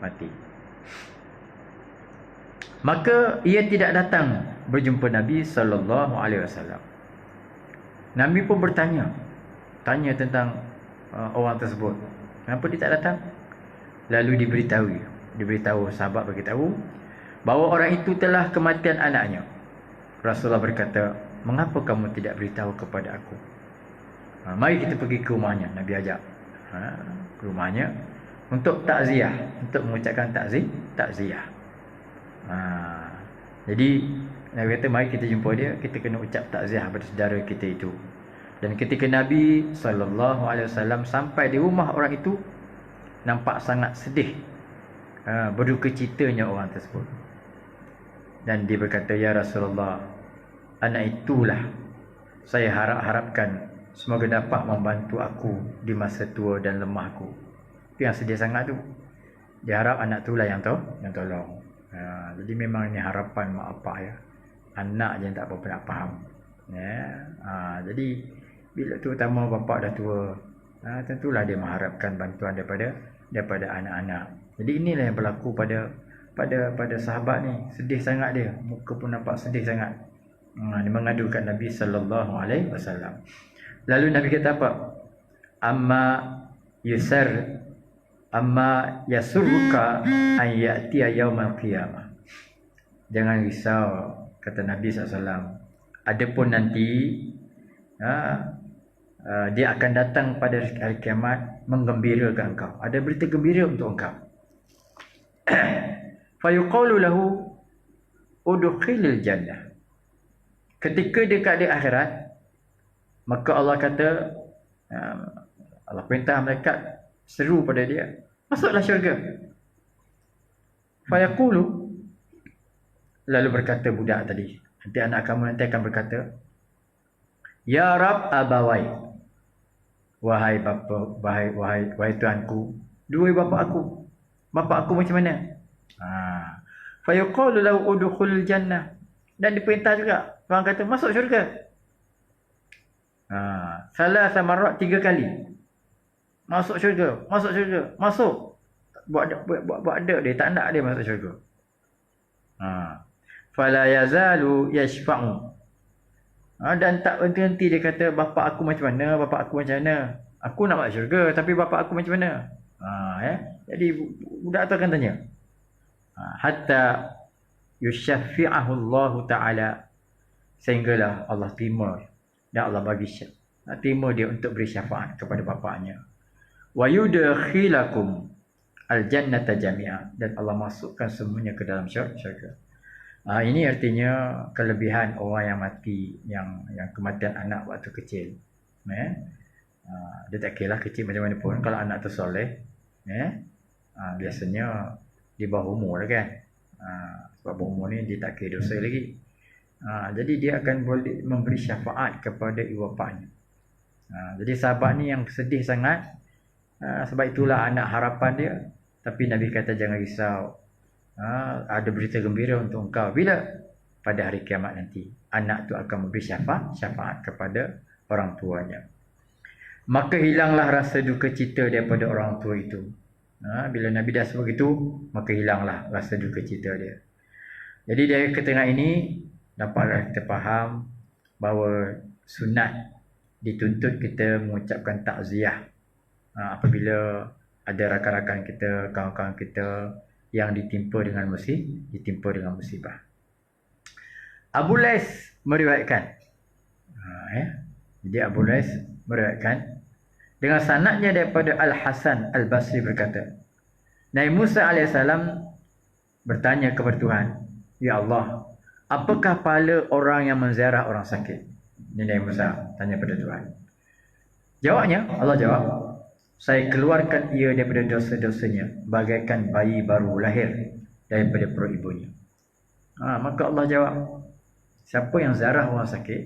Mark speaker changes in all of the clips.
Speaker 1: mati. Maka ia tidak datang berjumpa Nabi sallallahu alaihi wasallam. Nabi pun tanya tentang orang tersebut. Kenapa dia tak datang? Lalu diberitahu sahabat beritahu bahawa orang itu telah kematian anaknya. Rasulullah berkata, "Mengapa kamu tidak beritahu kepada aku?" Mari kita pergi ke rumahnya. Nabi ajak ke rumahnya untuk takziah, untuk mengucapkan takziah. Jadi Nabi kata, mari kita jumpa dia, kita kena ucap takziah pada saudara kita itu. Dan ketika Nabi SAW sampai di rumah orang itu, nampak sangat sedih, berduka citanya orang tersebut. Dan dia berkata, "Ya Rasulullah, anak itulah saya harapkan semoga dapat membantu aku di masa tua dan lemahku." Itu yang sedih sangat tu. Dia harap anak itulah yang tolong. Jadi memang ini harapan mak bapak ya. Anak je yang tak apa nak faham. Jadi bila terutama bapak dah tua, tentulah dia mengharapkan bantuan daripada anak-anak. Jadi inilah yang berlaku pada sahabat ni. Sedih sangat dia, muka pun nampak sedih sangat. Dia mengadukan Nabi sallallahu alaihi wasallam. Lalu Nabi kata apa? Amma yasurruka an ya'tiya yaumal qiyamah. Jangan risau, kata Nabi SAW. Adapun nanti dia akan datang pada hari kiamat menggembirakan engkau. Ada berita gembira untuk engkau. Fayuqalu lahu udkhilil jannah. Ketika dekat di akhirat, maka Allah kata, Allah perintah malaikat seru pada dia, masuklah syurga. Fayaqulu, lalu berkata budak tadi, nanti anak kamu nanti akan berkata, "Ya Rab abawai, wahai bapa, wahai Tuhanku, dua bapa aku macam mana?" Fayaqulu lahu udkhulil jannah. Dan diperintah juga, orang kata masuk syurga. Salah samarat 3 kali. Masuk syurga. Masuk. Buat ada dia, tak nak dia masuk syurga. Fala yazalu yashfa'u. Dan tak berhenti dia kata, bapa aku macam mana? Aku nak masuk syurga, tapi bapa aku macam mana? Jadi budak tu akan tanya. Hatta yushaffi'ahu Allah Ta'ala, sehinggalah Allah terima dan Allah bagi terima dia untuk beri syafaat kepada bapaknya. Wa yudkhilakum al-jannata jami'a, dan Allah masukkan semuanya ke dalam syurga. Ini artinya kelebihan orang yang mati, yang kematian anak waktu kecil. Dia tak kira kecil macam mana pun, kalau anak tu soleh, biasanya di bawah umur lah kan. Sebab bawah umur ni dia tak kira dosa lagi. Jadi dia akan boleh memberi syafaat kepada ibu bapanya. Jadi sahabat ni yang sedih sangat, sebab itulah anak harapan dia. Tapi Nabi kata jangan risau, ada berita gembira untuk engkau. Bila? Pada hari kiamat nanti, anak tu akan memberi syafaat kepada orang tuanya. Maka hilanglah rasa duka cita daripada orang tua itu. Bila Nabi dah sebut itu, maka hilanglah rasa duka cita dia. Jadi dari ketengah ini dapatlah kita faham bahawa sunat dituntut kita mengucapkan takziah apabila ada rakan-rakan kita, kawan-kawan kita yang ditimpa dengan musibah. Abu Lais meriwayatkan, jadi Abu Lais meriwayatkan dengan sanadnya daripada Al-Hasan Al-Basri berkata, Nabi Musa AS bertanya kepada Tuhan, "Ya Allah, apakah pahala orang yang menziarah orang sakit?" Ini Nabi Musa tanya pada Tuhan. Jawabnya, Allah jawab, "Saya keluarkan ia daripada dosa-dosanya bagaikan bayi baru lahir daripada perut ibunya." Maka Allah jawab, siapa yang ziarah orang sakit,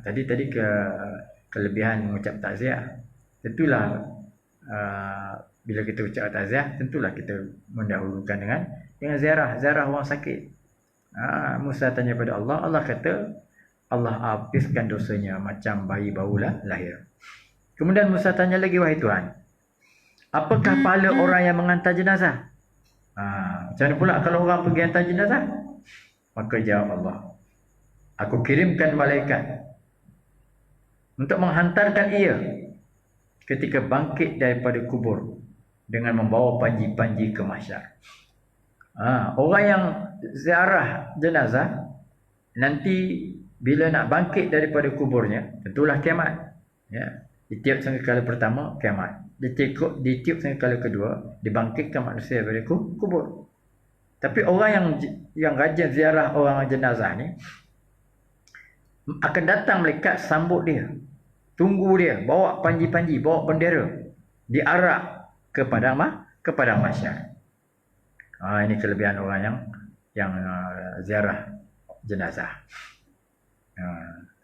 Speaker 1: tadi kelebihan mengucap takziah, tentulah bila kita ucap takziah, tentulah kita mendahulukan dengan ziarah orang sakit. Musa tanya pada Allah, Allah kata Allah habiskan dosanya macam bayi baru lahir. Kemudian Musa tanya lagi, "Wahai Tuhan, apakah pahala orang yang mengantar jenazah?" Macam mana pula kalau orang pergi hantar jenazah? Maka jawab Allah, aku kirimkan malaikat untuk menghantarkan ia ketika bangkit daripada kubur dengan membawa panji-panji ke mahsyar. Orang yang ziarah jenazah nanti bila nak bangkit daripada kuburnya, tentulah kiamat. Ya, ditiup sangkakala pertama kiamat. Ditiup sangkakala kedua dibangkitkan manusia daripada kubur. Tapi orang yang rajin ziarah orang jenazah ni akan datang malaikat sambut dia, tunggu dia, bawa panji-panji, bawa bendera, diarak ke padang mahsyar. Ini kelebihan orang yang ziarah jenazah.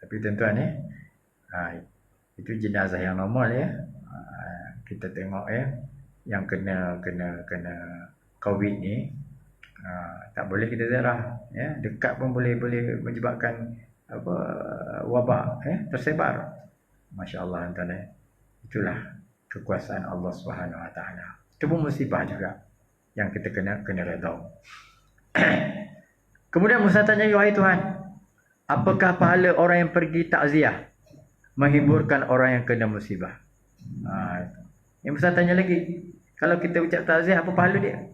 Speaker 1: Tapi tuan-tuan ni, itu jenazah yang normal ya. Kita tengok ya, yang kena COVID ni, tak boleh kita ziarah ya. Dekat pun boleh menyebabkan wabak tersebar. Masya-Allah tuan-tuan. Itulah kekuasaan Allah Subhanahu Wa Taala. Itu pun musibah juga yang kita kena redha. Kemudian Musa tanya, wahai Tuhan, apakah pahala orang yang pergi takziah menghiburkan orang yang kena musibah? Yang Musa tanya lagi, kalau kita ucap takziah apa pahala dia?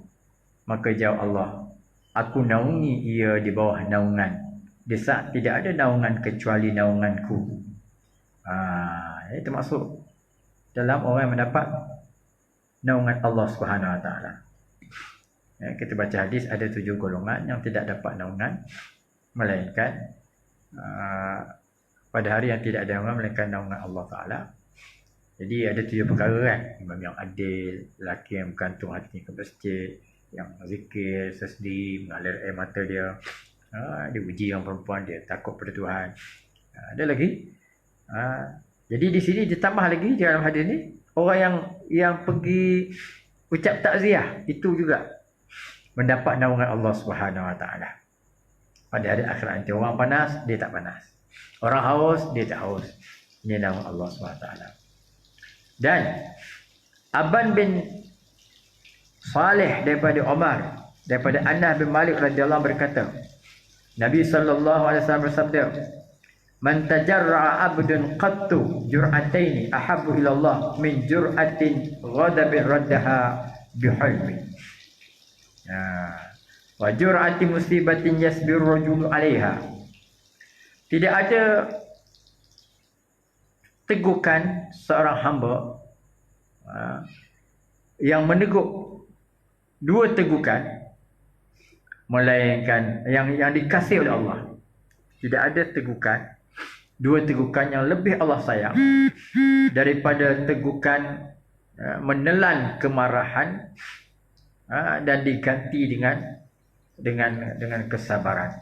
Speaker 1: Maka jawab Allah, aku naungi ia di bawah naungan. Di saat tidak ada naungan kecuali naunganku. Itu maksud dalam orang yang mendapat naungan Allah Subhanahu Wa Taala. Kita baca hadis ada 7 golongan yang tidak dapat naungan melainkan pada hari yang tidak ada naungan melainkan naungan Allah Taala. Jadi ada 7 perkara kan. Imam yang adil, lelaki yang bergantung hati ke masjid, yang zikir sesedi, mengalir air mata dia. Dia uji yang perempuan, dia takut pada Tuhan. Ada lagi. Jadi di sini ditambah lagi di dalam hadis ni, orang yang pergi ucap takziah itu juga mendapat naungan Allah Subhanahu Wa Taala. Pada hari akhirat nanti orang panas, dia tak panas. Orang haus, dia tak haus. Ini naungan Allah Subhanahu Wa Taala. Dan Aban bin Saleh daripada Umar, daripada Anas bin Malik radhiyallahu anhu berkata, Nabi sallallahu alaihi wasallam bersabda, man tajarra'a abdun qattu jur'ataini ahabbu ila Allah min jur'atin ghadabin raddaha bihulmi. Wa jur'ati musibatin yasbiru rajulu 'alaiha. Tidak ada tegukan seorang hamba yang menegur 2 tegukan melainkan yang dikasihi oleh Allah. Tidak ada tegukan, 2 tegukan yang lebih Allah sayang daripada tegukan menelan kemarahan dan diganti dengan kesabaran,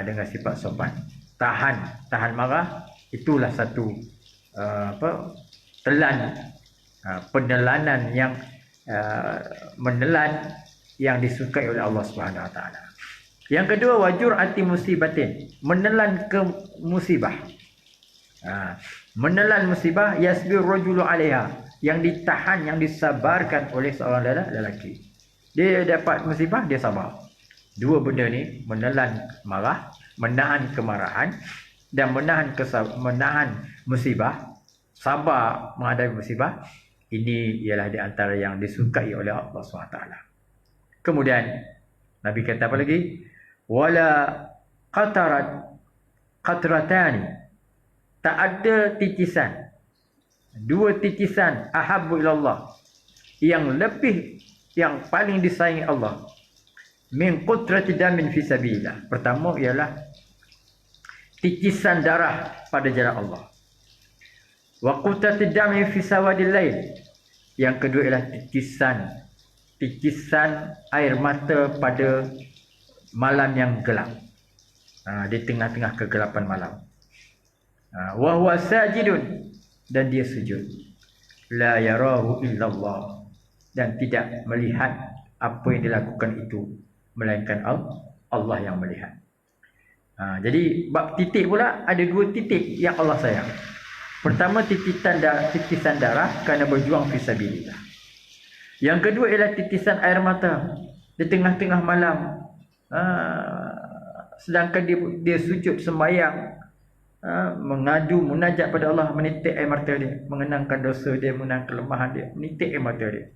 Speaker 1: dengan sifat sopan. Tahan marah, itulah satu penelanan yang menelan yang disukai oleh Allah Subhanahu Wa Taala. Yang kedua, wajur ati musibatin, menelan ke musibah. Menelan musibah yasbir rajulu 'alaiha, yang ditahan, yang disabarkan oleh seorang lelaki. Dia dapat musibah, dia sabar. 2 benda ni, menelan marah, menahan kemarahan dan menahan musibah, sabar menghadapi musibah. Ini ialah di antara yang disukai oleh Allah SWT. Kemudian Nabi kata apa lagi? Wala qatratani, tak ada titisan, 2 titisan ahabbu ilallah, yang paling disayangi Allah, min qutrati damin fi sabilillah. Pertama ialah titisan darah pada jalan Allah. Wa qutrati damin fi sawadil lail. Yang kedua ialah titisan air mata pada malam yang gelap, di tengah-tengah kegelapan malam. Wa huwa sajidun, dan dia sujud. La yarahu illallah, dan tidak melihat apa yang dilakukan itu melainkan Allah yang melihat. Jadi bab titik pula ada 2 titik yang Allah sayang. Pertama, titisan darah kerana berjuang fisabilillah. Yang kedua ialah titisan air mata di tengah-tengah malam. Sedangkan dia sujud sembahyang, mengadu munajat pada Allah, menitik air mata dia, mengenangkan dosa dia, mengenang kelemahan dia, menitik air mata dia.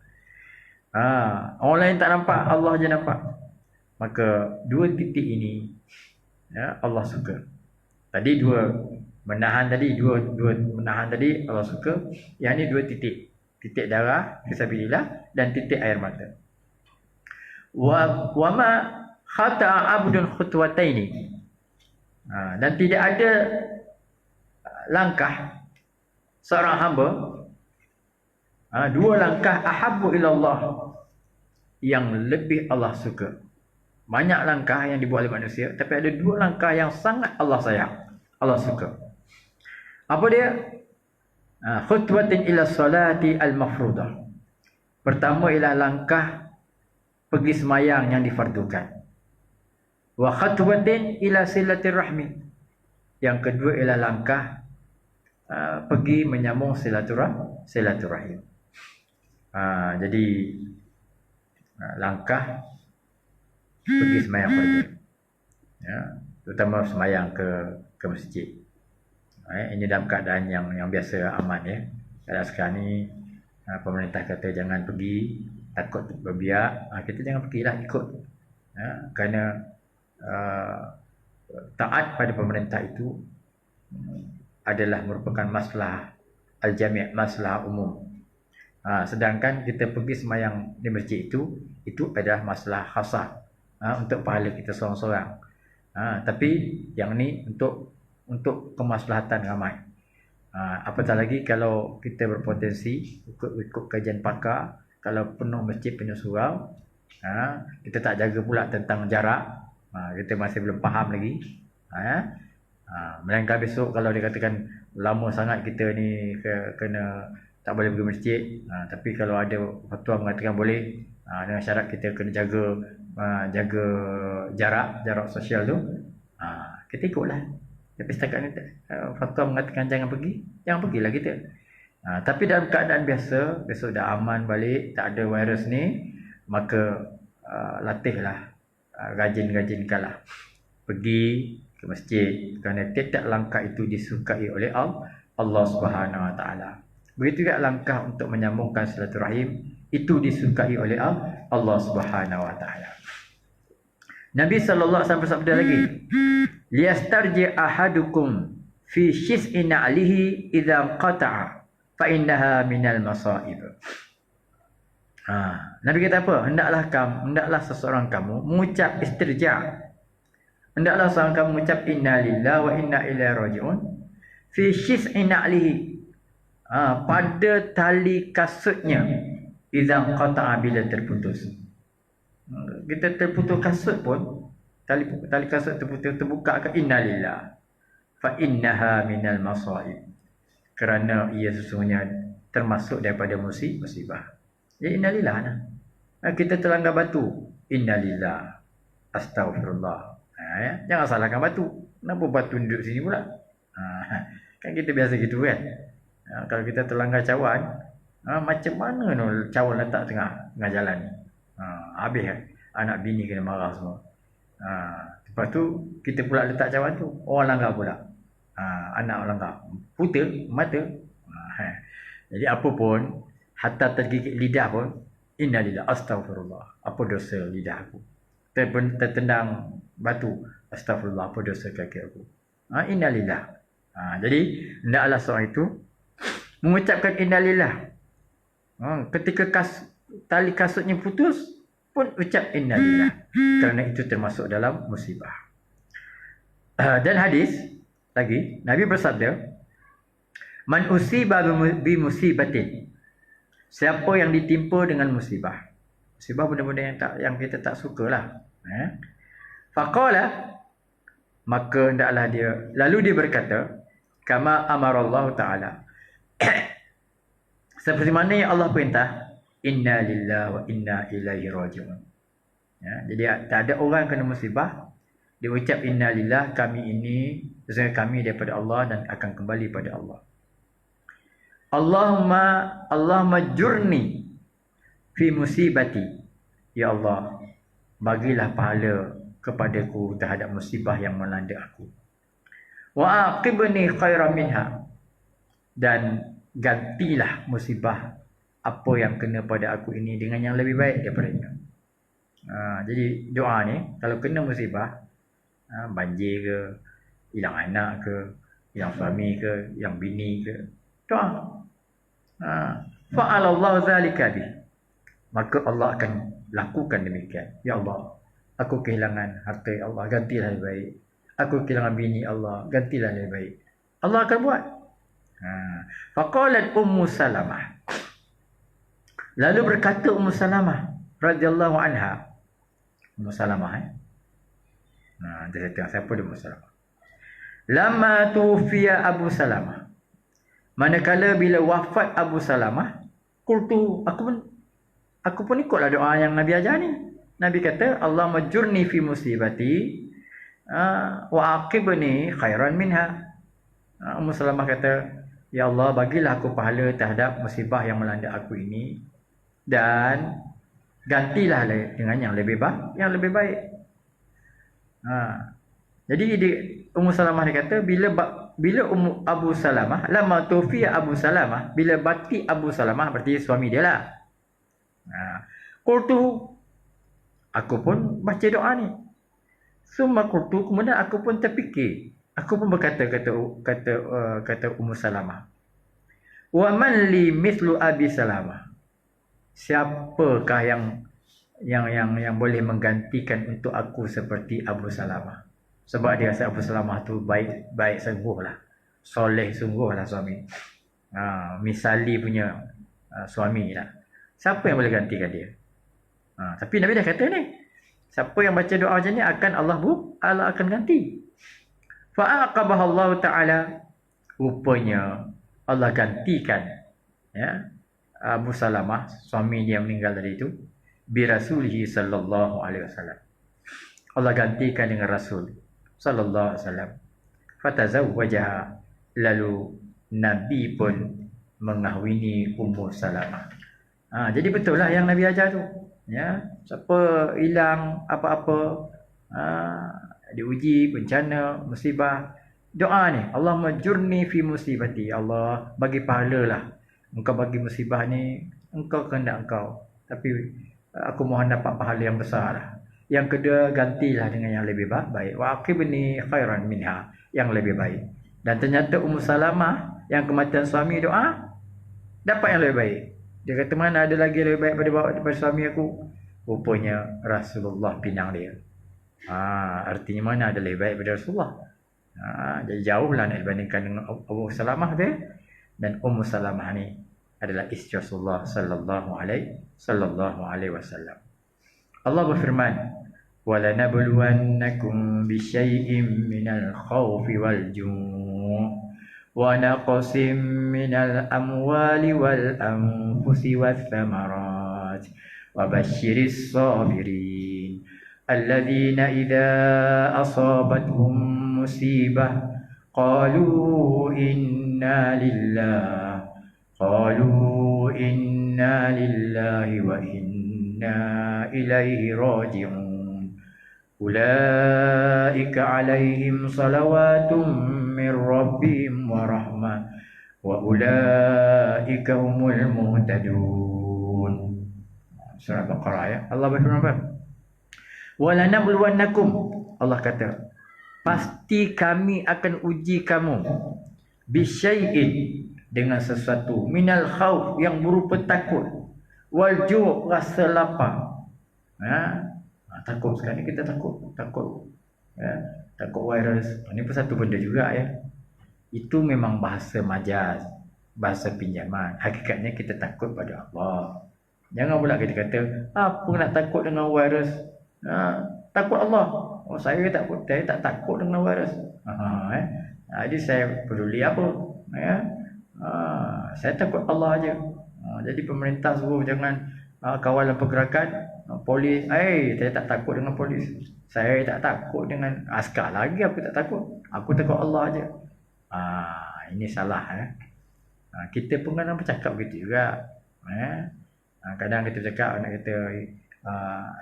Speaker 1: Orang lain tak nampak, Allah je nampak. Maka dua titik ini Allah suka. Tadi dua menahan tadi Allah suka. Yang ni dua titik. Titik darah fisabilillah dan titik air mata. Wa ma khata'a 'abdun khutwataini. Dan tidak ada langkah seorang hamba, dua langkah ahabbu ilallah, yang lebih Allah suka. Banyak langkah yang dibuat oleh manusia, tapi ada dua langkah yang sangat Allah sayang, Allah suka. Apa dia? Khutwatin ila salati al-mafrudah. Pertama ialah langkah pergi semayang yang difardukan. Wa khutwatin ila silatir rahmi. Yang kedua ialah langkah pergi menyambung silaturahim. Jadi langkah pergi semayang fardu, terutama semayang ke masjid. Ini dalam keadaan yang biasa, aman ya. Kalau sekarang ni pemerintah kata jangan pergi, takut berbiak, kita jangan pergilah, ikut. Kerana taat pada pemerintah itu adalah merupakan masalah al-jami', masalah umum. Sedangkan kita pergi semayang di masjid itu adalah masalah khasah, untuk pahala kita seorang-seorang. Tapi yang ni untuk kemaslahatan ramai. Apatah lagi kalau kita berpotensi ikut kajian pakar, kalau penuh masjid, penuh surau, kita tak jaga pula tentang jarak, kita masih belum faham lagi. Melainkan besok kalau dia katakan lama sangat kita ni kena tak boleh pergi masjid, tapi kalau ada fatwa mengatakan boleh, dengan syarat kita kena jaga jarak sosial tu, kita ikutlah. Tapi setakat ni fatwa mengatakan jangan pergilah kita. Tapi dalam keadaan biasa, besok dah aman balik, tak ada virus ni, maka latihlah, rajin-rajinkanlah pergi ke masjid, kerana tiap langkah itu disukai oleh Allah Subhanahu Wa Taala. Begitu juga langkah untuk menyambungkan silaturahim itu disukai oleh Allah Subhanahu Wa Taala. Nabi sallallahu alaihi wasallam bersabda lagi, liyastarji ahadukum fi shis'i na'lihi idza qata'a fa innaha minal masaib. Nabi kata apa? Hendaklah seseorang kamu mengucap istirja. Hendaklah seorang kamu mengucap inna lillahi wa inna ilaihi raji'un fi shis'i na'lihi, pada tali kasutnya, idza qata'a, bila terputus. Kita terputus kasut pun, tali kasut terputus, terbuka ke innalillah fa innaha minal masaib, kerana ia sesungguhnya termasuk daripada musibah. Ya innalillah nah. Kita terlanggar batu, innalillah, astaghfirullah. Jangan salahkan batu. Kenapa batu duduk sini pula? Kan kita biasa gitu kan. Kalau kita terlanggar cawan, macam mana cawan letak tengah jalan ni? Habis anak bini kena marah semua. Lepas tu kita pula letak cawan tu, orang langgar pula, anak langgar, putar mata. Jadi apa pun, hatta tergigit lidah pun, innalillah, astaghfirullah, apa dosa lidah aku. Tertendang batu, astaghfirullah, apa dosa kaki aku. Innalillah. Jadi hendaklah seorang itu mengucapkan innalillah. Ketika tali kasutnya putus pun ucap innalillah, kerana itu termasuk dalam musibah. Dan hadis lagi, Nabi bersabda, man usiba bi musibatin, siapa yang ditimpa dengan musibah. Musibah benda-benda yang kita tak sukalah. Faqala, maka hendaklah dia, lalu dia berkata, kama amarallahu ta'ala, seperti mana yang Allah perintah, inna lillahi wa inna ilaihi raji'un. Jadi tak ada orang kena musibah, dia ucap inna lillah, kami ini sesungguhnya kami daripada Allah dan akan kembali pada Allah. Allahumma jurni fi musibati, ya Allah bagilah pahala kepadaku terhadap musibah yang melanda aku. Wa aqibni khairan minha, dan gantilah musibah apa yang kena pada aku ini dengan yang lebih baik daripadanya. Jadi doa ni kalau kena musibah, banjir ke, hilang anak ke, hilang suami ke, hilang bini ke, doa. Fa'alallahu zalika bi, maka Allah akan lakukan demikian. Ya Allah, aku kehilangan harta, ya Allah gantilah lebih baik. Aku kehilangan bini, Allah gantilah lebih baik. Allah akan buat. Faqalat Ummu Salamah, lalu berkata Ummu Salamah radhiyallahu anha. Ummu Salamah dia tengok siapa dia Ummu Salamah. Lama tufiya Abu Salamah, manakala bila wafat Abu Salamah, qultu, aku pun ikutlah doa yang Nabi ajar ni. Nabi kata, Allah majurni fi musibati wa aqibni khairan minha. Ummu Salamah kata, ya Allah bagilah aku pahala terhadap musibah yang melanda aku ini, dan gantilah dengan yang lebih baik. Jadi Ummu Salamah dia kata, bila Abu Salamah, lama tufiya Abu Salamah, bila bati Abu Salamah berarti suami dia lah. Qultu, aku pun baca doa ni. Summa qultu, kemudian aku pun terfikir. Aku pun berkata, kata Ummu Salamah, wa man li mithlu Abi Salamah, siapakah yang boleh menggantikan untuk aku seperti Abu Salamah? Sebab dia rasa Abu Salamah tu baik sungguh lah, soleh sungguh lah suami, misali punya suami lah. Siapa yang boleh gantikan dia? Tapi Nabi dah kata ni, siapa yang baca doa macam ni akan Allah akan ganti. Fa'aqabahallahu ta'ala, rupanya Allah gantikan Abu Salamah, suami dia yang meninggal tadi itu, bi rasulihi sallallahu alaihi wasallam. Allah gantikan dengan Rasul sallallahu alaihi wasallam. Fatazawwajaha, lalu Nabi pun mengahwini Ummu Salamah. Jadi betul lah yang Nabi ajar tu. Siapa hilang apa-apa, diuji, bencana, musibah, doa ni, Allah majurni fi musibati, Allah bagi pahala lah. Engkau bagi musibah ni, engkau kehendak engkau, tapi aku mohon dapat pahala yang besar lah. Yang kedua, gantilah dengan yang lebih baik. Wa aqibni khairan minha, yang lebih baik. Dan ternyata Ummu Salamah yang kematian suami doa, dapat yang lebih baik. Dia kata, mana ada lagi lebih baik daripada suami aku? Rupanya Rasulullah pinang dia. Artinya mana ada lebih baik daripada Rasulullah. Jadi jauh lah nak dibandingkan dengan Ummu Salamah dia. Dan Ummu Salamah ni adalah isteri Rasulullah sallallahu alaihi wasallam. Allah berfirman, وَلَنَبْلُوَنَّكُمْ بِشَيْءٍ مِّنَ الْخَوْفِ وَالْجُوعِ وَنَقْصٍ مِّنَ الْأَمْوَالِ وَالْأَنفُسِ وَالثَّمَرَاتِ وَبَشِّرِ الصَّابِرِينَ الَّذِينَ إِذَا أَصَابَتْهُم مُّصِيبَةٌ قَالُوا إِنَّا لِلَّهِ وَإِنَّا إِلَيْهِ رَاجِعُونَ أُولَئِكَ عَلَيْهِمْ صَلَوَاتٌ مِّن رَّبِّهِمْ وَرَحْمَةٌ وَأُولَئِكَ هُمُ الْمُهْتَدُونَ. Surah Al-Baqarah Allah berfirman, وَلَنَبْلُوَنَّكُمْ, Allah kata, pasti kami akan uji kamu, bisyai'in, dengan sesuatu, minal khauf, yang berupa takut, wal ju', rasa lapar. Takut, sekarang ni kita takut virus. Ini pun satu benda juga Itu memang bahasa majaz, bahasa pinjaman. Hakikatnya kita takut pada Allah. Jangan pula kita kata, apa nak takut dengan virus? Takut Allah. Saya tak takut dengan virus. Jadi saya peduli apa? Saya takut Allah aja. Jadi pemerintah suruh jangan kawalan pergerakan polis. Saya tak takut dengan polis. Saya tak takut dengan askar lagi. Aku tak takut. Aku takut Allah aja. Ini salah. Kita pun kadang bercakap begitu juga. Kadang kita cakap anak kita,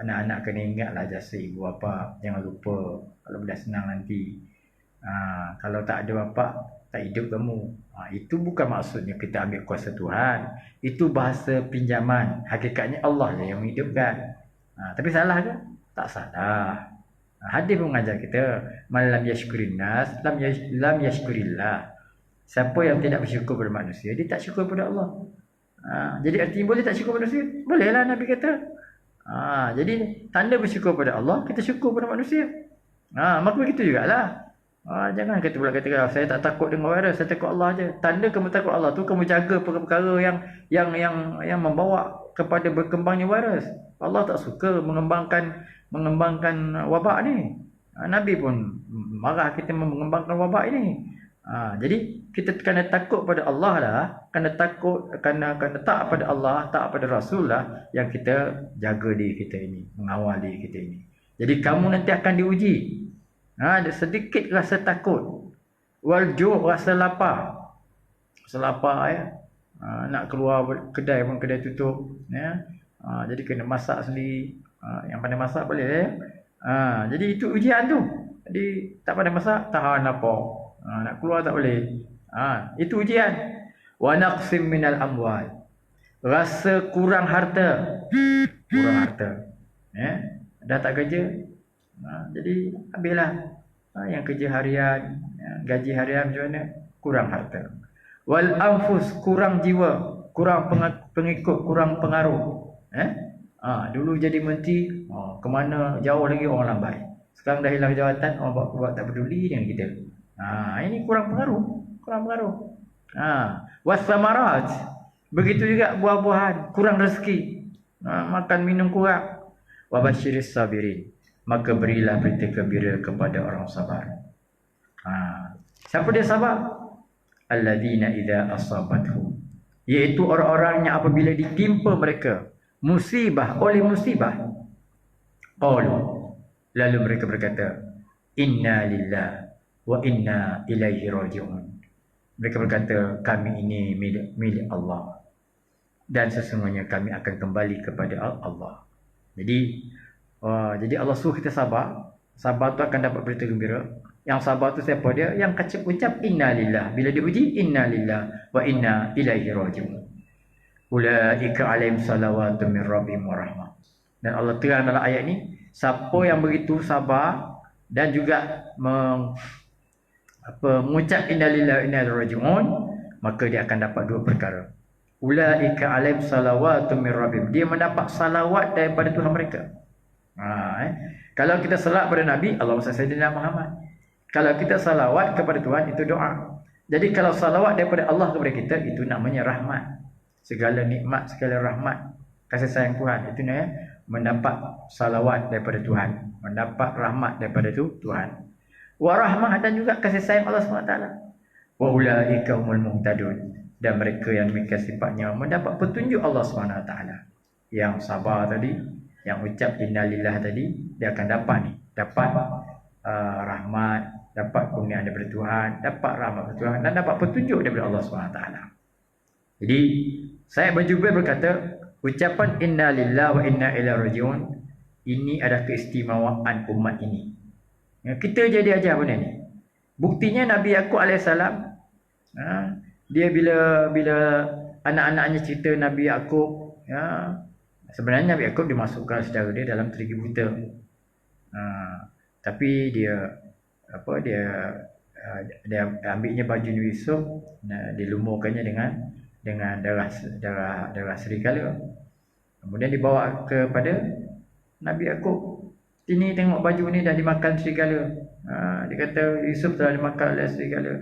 Speaker 1: anak-anak kena ingatlah jasa ibu bapa, jangan lupa kalau dah senang nanti. Kalau tak ada bapa, tak hidup kamu. Itu bukan maksudnya kita ambil kuasa Tuhan. Itu bahasa pinjaman. Hakikatnya Allah lah yang menghidupkan. Tapi salah ke? Tak salah. Hadis pun mengajar kita, man lam yashkurin nas lam yashkurillah. Siapa yang tidak bersyukur pada manusia, dia tak syukur pada Allah. Jadi artinya boleh tak syukur pada manusia? Bolehlah Nabi kata. Jadi tanda bersyukur pada Allah, kita syukur pada manusia. Maka begitu jugalah. Jangan kata pula kata saya tak takut dengan virus, saya takut Allah aja. Tanda kamu takut Allah tu kamu jaga perkara-perkara yang membawa kepada berkembangnya virus. Allah tak suka mengembangkan wabak ni. Nabi pun marah kita mengembangkan wabak ini. Jadi kita kena takut pada Allah lah, kena tak pada Allah, tak pada Rasul lah, yang kita jaga diri kita ini, mengawal diri kita ini. Jadi kamu nanti akan diuji. Ada sedikit rasa takut, wal-ju' rasa lapar. Rasa lapar ya. Nak keluar kedai pun kedai tutup ya. Jadi kena masak sendiri. Yang pandai masak boleh ya. Jadi itu ujian tu. Jadi tak pandai masak tahan lapar. Nak keluar tak boleh. Itu ujian. Wa naqsim minal amwal. Rasa kurang harta. Kurang harta. Ya. Dah tak kerja. Jadi habislah. Yang kerja harian, gaji harian macam mana? Kurang harta. Wal anfus, kurang jiwa, kurang pengikut, kurang pengaruh. Dulu jadi menteri, kemana jauh lagi orang lambai. Sekarang dah hilang jawatan, orang buat tak peduli dengan kita. Ini kurang pengaruh. Wasamarat, begitu juga buah-buahan, kurang rezeki, makan minum kurang. Wabasyiris sabirin, maka berilah berita gembira kepada orang sabar. Siapa dia sabar? Alladzina idza asabathum, iaitu orang-orang yang apabila ditimpa mereka musibah oleh musibah, qalu, lalu mereka berkata, inna lillahi wa inna ilaihi raji'un. Mereka berkata, kami ini milik Allah dan sesungguhnya kami akan kembali kepada Allah. Jadi Allah suruh kita sabar. Sabar tu akan dapat berita gembira. Yang sabar tu siapa dia? Yang ucap inna lillah. Bila diuji, inna lillah wa inna ilaihi raji'un. Ulaika alaihim salawatu min rabbihim wa rahmah. Dan Allah terang dalam ayat ni, siapa yang begitu sabar dan juga mengucap inna lillah wa inna ilaihi raji'un, maka dia akan dapat dua perkara. Ulaika alaihim salawatu min rabbihim. Dia mendapat salawat daripada Tuhan mereka. Kalau kita salawat pada Nabi, Allahumma salli sayyidina Muhammad. Kalau kita salawat kepada Tuhan, itu doa. Jadi kalau salawat daripada Allah kepada kita, itu namanya rahmat. Segala nikmat, segala rahmat, kasih sayang Tuhan, itu namanya mendapat salawat daripada Tuhan, mendapat rahmat daripada Tuhan. Wa rahmah, dan juga kasih sayang Allah SWT. Wa ulaika humul muhtadun, dan mereka yang demikian sifatnya mendapat petunjuk Allah SWT. Yang sabar tadi, yang ucap innalillah tadi, dia akan dapat rahmat, dapat kurniaan daripada Tuhan, dapat rahmat daripada Tuhan, dan dapat petunjuk daripada Allah SWT. Jadi saya berjubel berkata, ucapan innalillah wa inna ilaihi raji'un ini adalah keistimewaan umat ini. Kita jadi ajar benda ni. Buktinya Nabi Yaqub alaihissalam, dia bila anak-anaknya cerita Nabi Yaqub, sebenarnya Nabi Yaqub dimasukkan saudara dia dalam terigi buta. Tapi dia ambilnya baju Nabi Yusuf, dilumurkannya dengan darah serigala. Kemudian dibawa kepada Nabi Yaqub. Ini tengok baju ni dah dimakan serigala. Dia kata Yusuf telah dimakan oleh serigala.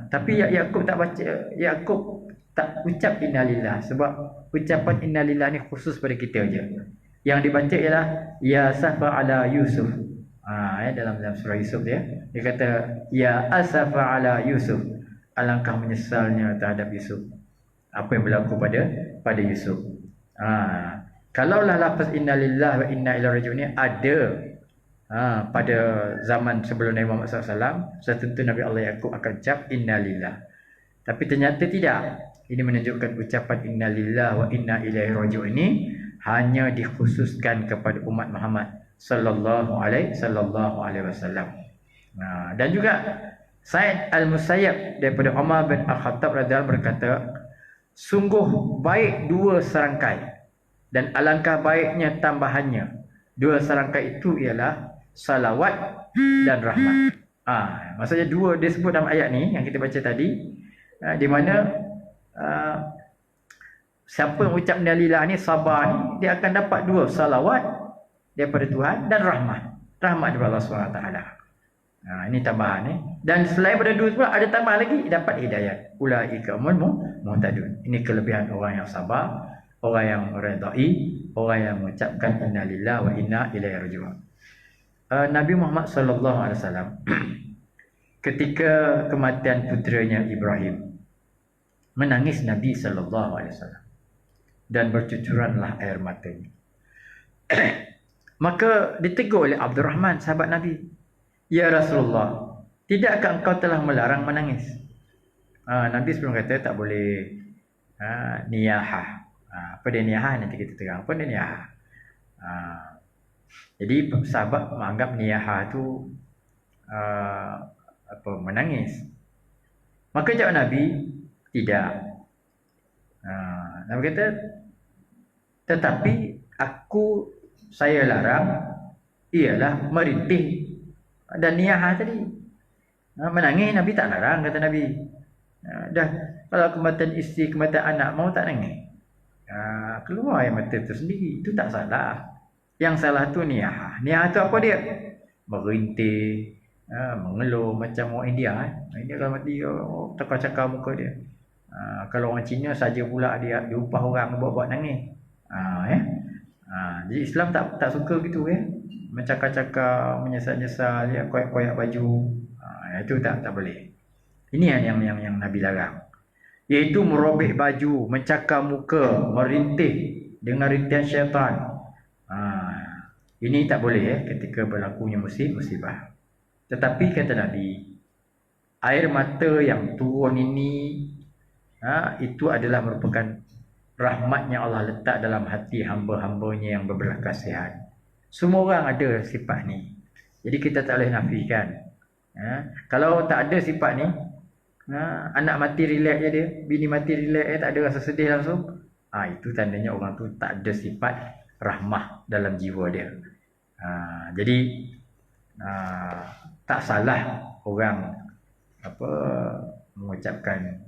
Speaker 1: Tapi Yaqub tak baca, Yaqub tak ucap innalillah, sebab ucapan innalillah ni khusus pada kita aja. Yang dibaca ialah ya safa ala Yusuf. Dalam surah Yusuf dia kata ya asafa ala Yusuf, alangkah menyesalnya terhadap Yusuf, apa yang berlaku pada Yusuf. Kalaulah lafaz innalillah wa inna ilaihi raji'un ni ada pada zaman sebelum Nabi Muhammad SAW, tentu Nabi Allah Yaqub akan ucap innalillah. Tapi ternyata tidak. Ini menunjukkan ucapan inna lillahi wa inna ilaihi raji'un ini hanya dikhususkan kepada umat Muhammad sallallahu alaihi wasallam. Dan juga Sa'id Al-Musayyab daripada Umar bin Al-Khattab radhiyallahu berkata, sungguh baik dua serangkai dan alangkah baiknya tambahannya. Dua serangkai itu ialah salawat dan rahmat. Maksudnya dua dia sebut dalam ayat ni yang kita baca tadi, di mana siapa yang ucap nalilah ni, sabar ni, dia akan dapat dua salawat daripada Tuhan dan rahmat daripada Allah SWT. Ini tambahan ni. Dan selain pada dua pula ada tambahan lagi, dapat hidayat. Ulaika muhtadun. Ini kelebihan orang yang sabar, orang yang redai, orang yang mengucapkan inna lillahi wa inna ilaihi raji'un. Nabi Muhammad sallallahu alaihi wasallam ketika kematian puteranya Ibrahim, menangis Nabi sallallahu alaihi wasallam dan bercucuranlah air matanya. Maka ditegur oleh Abdurrahman, sahabat Nabi, ya Rasulullah, tidakkah engkau telah melarang menangis? Nabi sebelum kata tak boleh niyahah. Apa dia niyahah nanti kita terang. Apa dia niyahah? Jadi sahabat menganggap niyahah tu menangis. Maka jawab Nabi, tidak. Nabi kata, tetapi saya larang ialah merintih dan niyahah tadi. Menangis Nabi tak larang, kata Nabi. Dah kalau kematian isteri, kematian anak, mau tak nangis? Keluar air mata tu sendiri, itu tak salah. Yang salah tu niyahah. Niyahah tu apa dia? Merintih, mengeluh macam orang India. India kalau mati, cakar-cakar muka dia. Kalau orang Cina saja pula dia upah orang buat-buat nangis. Jadi Islam tak suka gitu mencakar-cakar, menyesal-nyesal, dia koyak-koyak baju. Itu tak boleh. Ini yang Nabi larang. Iaitu merobek baju, mencakar muka, merintih dengan rintihan syaitan. Ini tak boleh ketika berlakunya musibah. Tetapi kata Nabi, air mata yang turun ini itu adalah merupakan rahmatnya Allah letak dalam hati hamba-hambanya yang berbelas kasihan. Semua orang ada sifat ni. Jadi kita tak boleh nafikan. Kalau tak ada sifat ni, anak mati relax je dia, bini mati relax tak ada rasa sedih langsung, itu tandanya orang tu tak ada sifat rahmah dalam jiwa dia. Jadi tak salah orang mengucapkan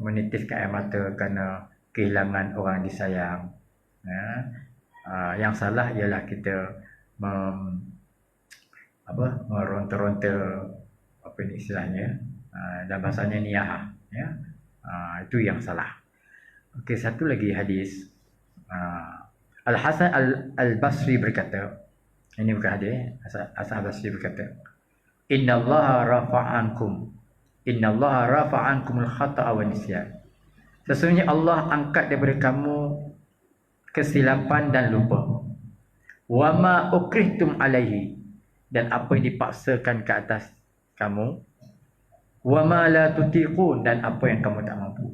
Speaker 1: menitiskan air mata kerana kehilangan orang disayang. Yang salah ialah kita meronta-ronta, apa ini istilahnya, dan bahasanya niyahah, itu yang salah. Okey, satu lagi hadis. Al-Hasan Al-Basri berkata, ini bukan hadis, Hasan Al-Basri berkata, innallaha rafa'ankumul khata'a wa nisyan. Sesungguhnya Allah angkat daripada kamu kesilapan dan lupa. Wa ma ukrihtum alaihi, dan apa yang dipaksakan ke atas kamu. Wa ma la tutiqun, dan apa yang kamu tak mampu.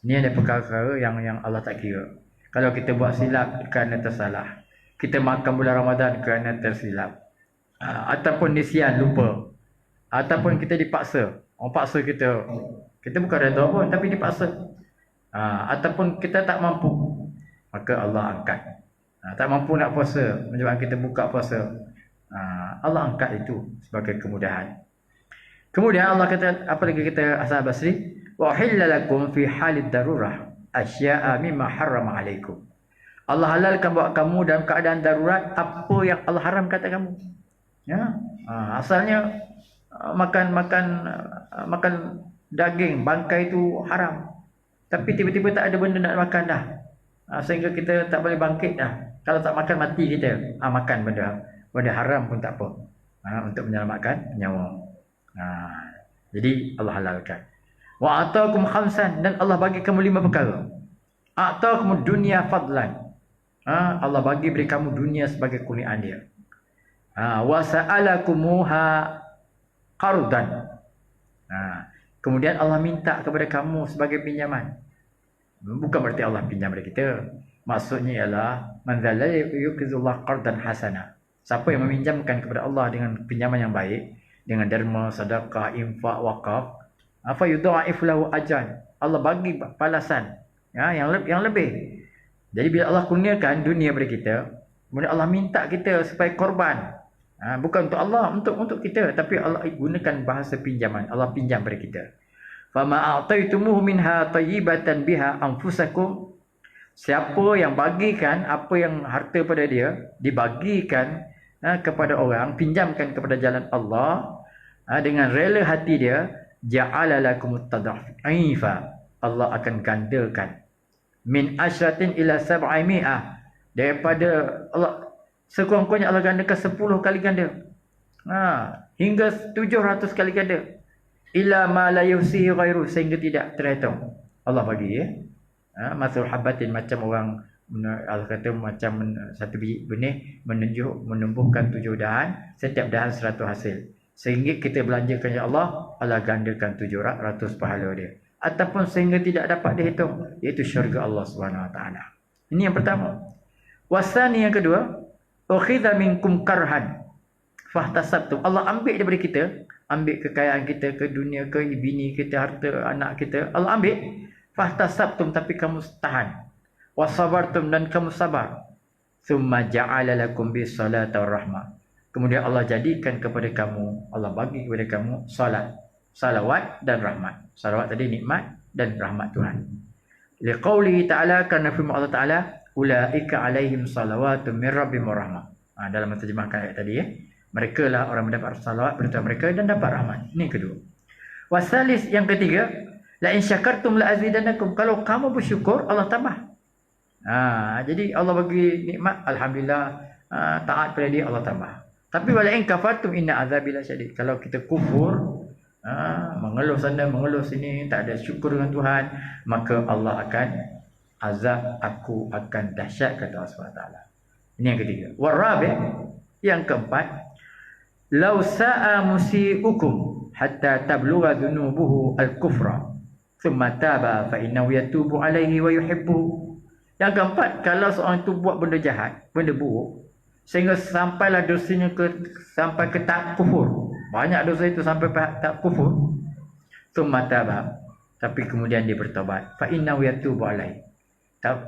Speaker 1: Ini ada perkara yang Allah tak kira. Kalau kita buat silap kerana tersalah, kita makan bulan Ramadan kerana tersilap, ataupun nisyan, lupa, ataupun kita dipaksa, orang paksa kita bukan redha pun tapi dipaksa, ataupun kita tak mampu, maka Allah angkat. Tak mampu nak puasa, menyebabkan kita buka puasa, Allah angkat itu sebagai kemudahan. Kemudian Allah kata, apa lagi kata Hasan Basri, wa uhilla lakum fi halid darurah asya'a mimma harrama alaikum. Allah halalkan buat kamu dalam keadaan darurat apa yang Allah haramkan atas kamu. Asalnya makan daging bangkai itu haram, tapi tiba-tiba tak ada benda nak makan dah, sehingga kita tak boleh bangkit dah. Kalau tak makan mati kita. Makan benda haram pun tak apa, untuk menyelamatkan nyawa. Jadi Allah halalkan. Wa ataakum khamsan, dan Allah bagi kamu 5 perkara. Ataakum dunya fadlan, Allah beri kamu dunia sebagai kurniaan dia. Wa sa'alakumuha qardan, kemudian Allah minta kepada kamu sebagai pinjaman. Bukan berarti Allah pinjam pada kita. Maksudnya ialah man dzalla yuqrizullah qardan hasana. Siapa yang meminjamkan kepada Allah dengan pinjaman yang baik, dengan derma, sedekah, infak, wakaf, fa yudha'if lahu ajran. Allah bagi balasan yang lebih. Jadi bila Allah kurniakan dunia kepada kita, kemudian Allah minta kita supaya korban. Bukan untuk Allah, untuk kita, tapi Allah gunakan bahasa pinjaman. Allah pinjam pada kita. Fama a'taitumuhu minha tayyibatan biha anfusakum. Siapa yang bagikan apa yang harta pada dia, dibagikan kepada orang, pinjamkan kepada jalan Allah dengan rela hati dia, ja'ala lakumut tadha'ifa. Allah akan gandakan min asyratin ila sab'imi'ah, daripada Allah sekurang-kurangnya Allah gandakan 10 kali ganda, hingga 700 kali ganda, ila ma la yusihi ghairu, sehingga tidak terhitung. Allah bagi masul habatin, macam orang Allah kata macam satu biji benih menumbuhkan 7 dahan, setiap dahan 100 hasil, sehingga kita belanjakan ya Allah, Allah gandakan 700 pahala dia, ataupun sehingga tidak dapat dihitung, iaitu syurga Allah SWT. Ini yang pertama. Wasani, yang kedua, ukhidha minkum karhan fahtasabtum. Allah ambil daripada kita, ambil kekayaan kita, ke dunia, ke bini kita, harta anak kita, Allah ambil. Fahtasabtum, tapi kamu tahan. Wasabartum, dan kamu sabar. Thumma ja'ala lakum bis salata warahmah. Kemudian Allah jadikan kepada kamu, Allah bagi kepada kamu salat, salawat dan rahmat. Salawat tadi nikmat, dan rahmat Tuhan. Liqaulihi ta'ala, kerana firman Allah Ta'ala, ulaika alaihim salawatun min rabbihim wa rahmah. Dalam menterjemahkan ayat tadi, mereka lah orang mendapat salawat berita mereka dan dapat rahmat. Ini yang kedua. Wasalis, yang ketiga, la in syakartum la azidannakum. Kalau kamu bersyukur, Allah tambah. Jadi Allah bagi nikmat, alhamdulillah, taat pada dia, Allah tambah. Tapi wala in kafartum inna azabi lasyadid. Kalau kita kufur, mengeluh sana mengeluh sini, tak ada syukur dengan Tuhan, maka Allah akan azab, aku akan dahsyat, kata Allah SWT. Ini yang ketiga. Warabi', yang keempat, law sa'a musii'ukum hatta tablugha dhunubuhu al-kufra thumma taba fa innahu yatubu alaihi wa yuhibbuhu. Yang keempat, kalau seorang itu buat benda jahat, benda buruk, sehingga sampailah dosanya sampai ke tahap kufur, banyak dosa itu sampai tahap kufur, thumma taba, tapi kemudian dia bertaubat, fa innahu yatubu alaihi,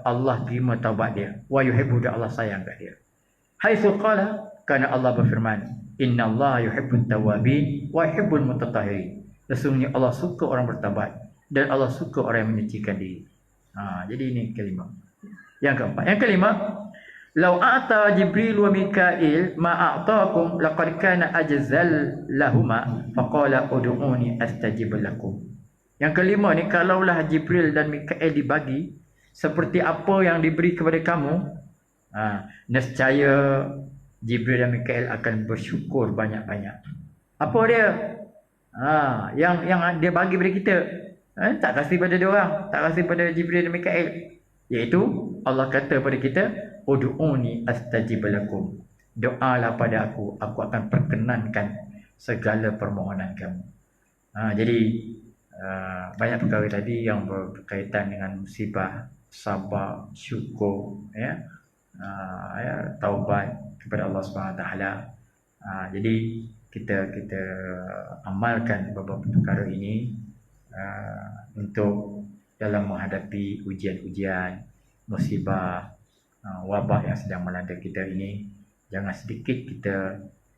Speaker 1: Allah terima taubat dia, wa yuhibbu, Allah sayang kat dia. Haitsu qala, kerana Allah berfirman, innallaha yuhibbut tawwabin wa yuhibbul mutatahhirin. Sesungguhnya Allah suka orang bertaubat, dan Allah suka orang yang menyucikan diri. Jadi ini kelima. Yang keempat. Yang kelima, law a'ta Jibril wa Mikail ma a'taakum laqad kana ajzal lahuma faqala ud'uni astajib lakum. Yang kelima ni, kalaulah Jibril dan Mikail dibagi seperti apa yang diberi kepada kamu, nescaya Jibril dan Mikail akan bersyukur banyak-banyak. Apa dia? Yang dia bagi pada kita, tak kasih pada dia orang, tak kasih pada Jibril dan Mikail, iaitu Allah kata pada kita, ud'uni astajib lakum. Doalah pada aku akan perkenankan segala permohonan kamu. Jadi banyak perkara tadi yang berkaitan dengan musibah, sabar, syukur, taubat kepada Allah SWT. Jadi kita amalkan beberapa perkara ini untuk dalam menghadapi ujian-ujian, musibah, wabak yang sedang melanda kita ini. Jangan sedikit kita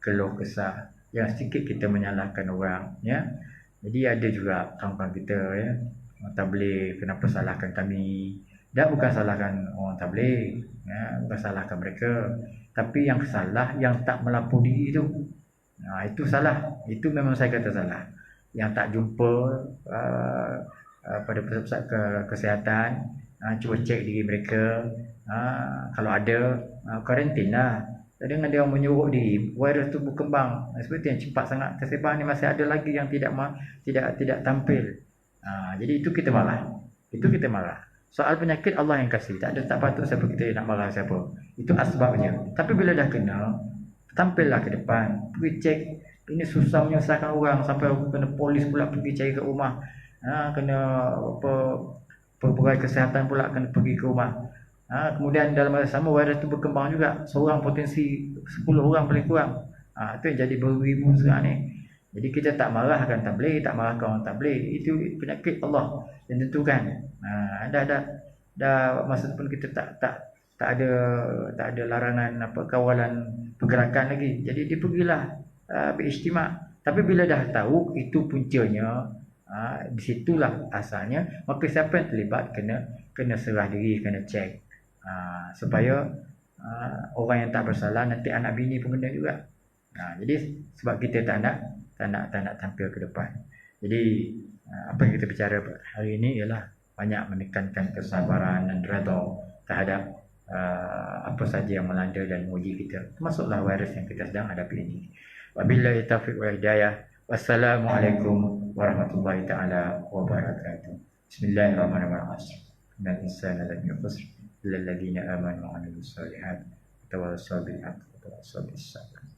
Speaker 1: keluh kesah, jangan sedikit kita menyalahkan orang, ya. Jadi ada juga kawan-kawan kita, tabligh, kenapa salahkan kami? Dan bukan salahkan orang tabligh, bukan salahkan mereka, tapi yang salah yang tak melapor diri itu. Itu salah, itu memang saya kata salah. Yang tak jumpa pada pusat kesihatan, cuba cek diri mereka, kalau ada, karantin lah. Dengan dia menyuruh diri, virus tu berkembang seperti yang cepat sangat tersebar ni, masih ada lagi yang tidak tampil. Jadi itu kita marah, soal penyakit Allah yang kasih, tak patut siapa kita nak marah siapa, itu asbabnya. Tapi bila dah kena, tampillah ke depan, pergi cek Ini susah menyusahkan orang sampai kena polis pula pergi cari ke rumah. Kena apa pegawai kesihatan pula kena pergi ke rumah. Kemudian dalam masa sama virus itu berkembang juga. Seorang potensi 10 orang paling kurang. Itu yang jadi beribu sekarang ni. Jadi kita tak marahkan tabligh, tak marahkan orang tabligh. Itu penyakit Allah yang tentukan. Dah masa pun kita tak ada larangan apa kawalan pergerakan lagi. Jadi dia pergilah berijtimak. Tapi bila dah tahu itu puncanya, di situlah asalnya, maka siapa yang terlibat kena serah diri, kena cek. Supaya orang yang tak bersalah nanti anak bini pun kena juga. Jadi sebab kita tak nak tampil ke depan. Jadi apa yang kita bicara hari ini ialah banyak menekankan kesabaran dan redha terhadap apa saja yang melanda dan menguji kita, termasuklah virus yang kita sedang hadapi ini. Wabillahi taufiq wal hidayah. Wassalamualaikum warahmatullahi taala wabarakatuh. Bismillahirrahmanirrahim. Innal insana lafi khusr illa alladziina aamanu wa 'amilus shalihaati wa tawassaw bil haqqi wa tawassaw bis sabr.